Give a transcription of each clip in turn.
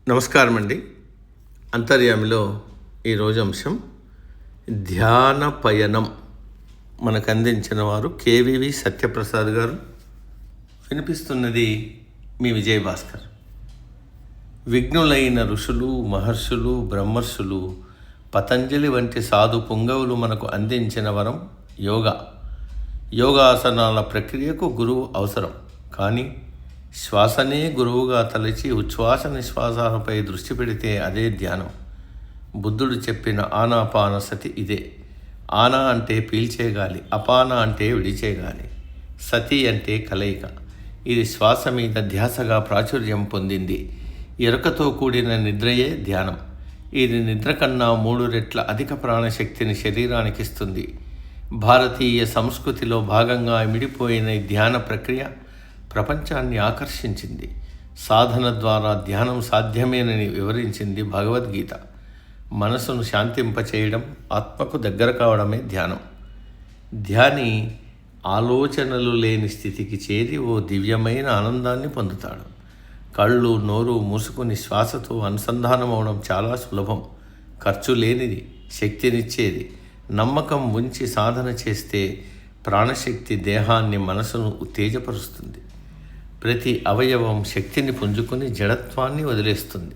నమస్కారం అండి. అంతర్యామిలో ఈరోజు అంశం ధ్యాన పయనం. మనకు అందించిన వారు కేవీవి సత్యప్రసాద్ గారు. వినిపిస్తున్నది మీ విజయభాస్కర్. విఘ్నులైన ఋషులు, మహర్షులు, బ్రహ్మర్షులు, పతంజలి వంటి సాధు పుంగవులు మనకు అందించిన వరం యోగా. యోగాసనాల ప్రక్రియకు గురువు అవసరం. కానీ శ్వాసనే గురువుగా తలచి ఉచ్ఛ్వాస నిశ్వాసాలపై దృష్టి పెడితే అదే ధ్యానం. బుద్ధుడు చెప్పిన ఆనాపాన సతి ఇదే. ఆనా అంటే పీల్చే గాలి, అపాన అంటే విడిచే గాలి, సతి అంటే కలయిక. ఇది శ్వాస మీద ధ్యాసగా ప్రాచుర్యం పొందింది. ఎరుకతో కూడిన నిద్రయే ధ్యానం. ఇది నిద్ర కన్నా 3 రెట్ల అధిక ప్రాణశక్తిని శరీరానికి ఇస్తుంది. భారతీయ సంస్కృతిలో భాగంగా ఇమిడిపోయిన ఈ ధ్యాన ప్రక్రియ ప్రపంచాన్ని ఆకర్షించింది. సాధన ద్వారా ధ్యానం సాధ్యమేనని వివరించింది భగవద్గీత. మనసును శాంతింపచేయడం, ఆత్మకు దగ్గర కావడమే ధ్యానం. ధ్యాని ఆలోచనలు లేని స్థితికి చేరి ఓ దివ్యమైన ఆనందాన్ని పొందుతాడు. కళ్ళు, నోరు మూసుకుని శ్వాసతో అనుసంధానమవడం చాలా సులభం. ఖర్చు లేనిది, శక్తినిచ్చేది. నమ్మకం ఉంచి సాధన చేస్తే ప్రాణశక్తి దేహాన్ని, మనసును ఉత్తేజపరుస్తుంది. ప్రతి అవయవం శక్తిని పుంజుకొని జడత్వాన్ని వదిలేస్తుంది.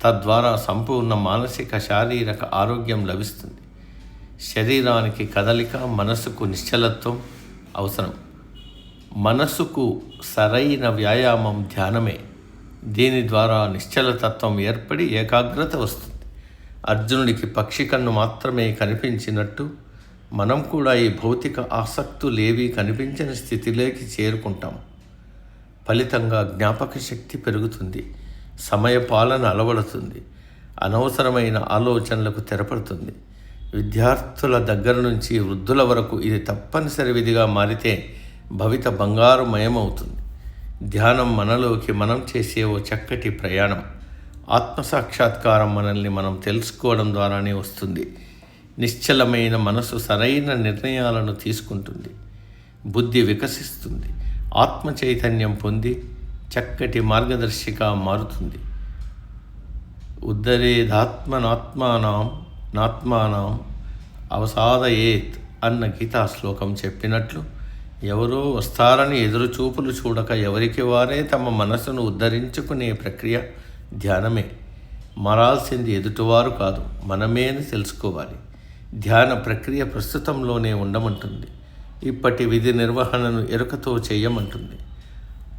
తద్వారా సంపూర్ణ మానసిక, శారీరక ఆరోగ్యం లభిస్తుంది. శరీరానికి కదలిక, మనసుకు నిశ్చలత్వం అవసరం. మనసుకు సరైన వ్యాయామం ధ్యానమే. దీని ద్వారా నిశ్చలతత్వం ఏర్పడి ఏకాగ్రత వస్తుంది. అర్జునుడికి పక్షి కన్ను మాత్రమే కనిపించినట్టు మనం కూడా ఈ భౌతిక ఆసక్తులేవీ కనిపించని స్థితిలోకి చేరుకుంటాం. ఫలితంగా జ్ఞాపక శక్తి పెరుగుతుంది, సమయ పాలన అలవడుతుంది, అనవసరమైన ఆలోచనలకు తెరపడుతుంది. విద్యార్థుల దగ్గర నుంచి వృద్ధుల వరకు ఇది తప్పనిసరి విధిగా మారితే భవిత బంగారుమయమవుతుంది. ధ్యానం మనలోకి మనం చేసే ఓ చక్కటి ప్రయాణం. ఆత్మసాక్షాత్కారం మనల్ని మనం తెలుసుకోవడం ద్వారానే వస్తుంది. నిశ్చలమైన మనసు సరైన నిర్ణయాలను తీసుకుంటుంది. బుద్ధి వికసిస్తుంది. ఆత్మ చైతన్యం పొంది చక్కటి మార్గదర్శిగా మారుతుంది. ఉద్ధరేదాత్మనాత్మానం అవసాదయేత్ అన్న గీతా శ్లోకం చెప్పినట్లు ఎవరో వస్తారని ఎదురుచూపులు చూడక ఎవరికి వారే తమ మనసును ఉద్ధరించుకునే ప్రక్రియ ధ్యానమే. మారాల్సింది ఎదుటివారు కాదు, మనమే అని తెలుసుకోవాలి. ధ్యాన ప్రక్రియ ప్రస్తుతంలోనే ఉండమంటుంది. ఇప్పటి విధి నిర్వహణను ఎరుకతో చేయమంటుంది.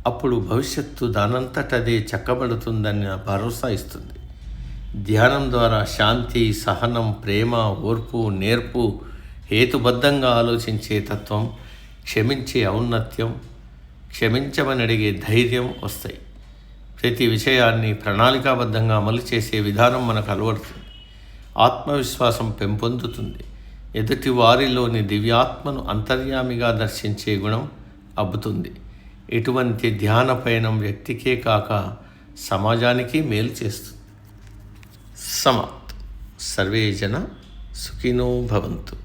అప్పుడు భవిష్యత్తు దానంతటదే చక్కబడుతుందన్న భరోసా ఇస్తుంది. ధ్యానం ద్వారా శాంతి, సహనం, ప్రేమ, ఓర్పు, నేర్పు, హేతుబద్ధంగా ఆలోచించే తత్వం, క్షమించే ఔన్నత్యం, క్షమించమని అడిగే ధైర్యం వస్తాయి. ప్రతి విషయాన్ని ప్రణాళికాబద్ధంగా అమలు చేసే విధానం మనకు అలవడుతుంది. ఆత్మవిశ్వాసం పెంపొందుతుంది. ఎదుటి వారిలోని దివ్యాత్మను అంతర్యామిగా దర్శించే గుణం అబ్బుతుంది. ఇటువంటి ధ్యాన పయనం వ్యక్తికే కాక సమాజానికి మేలు చేస్తుంది. సమాప్తం. సర్వే జన సుఖినో భవంతు.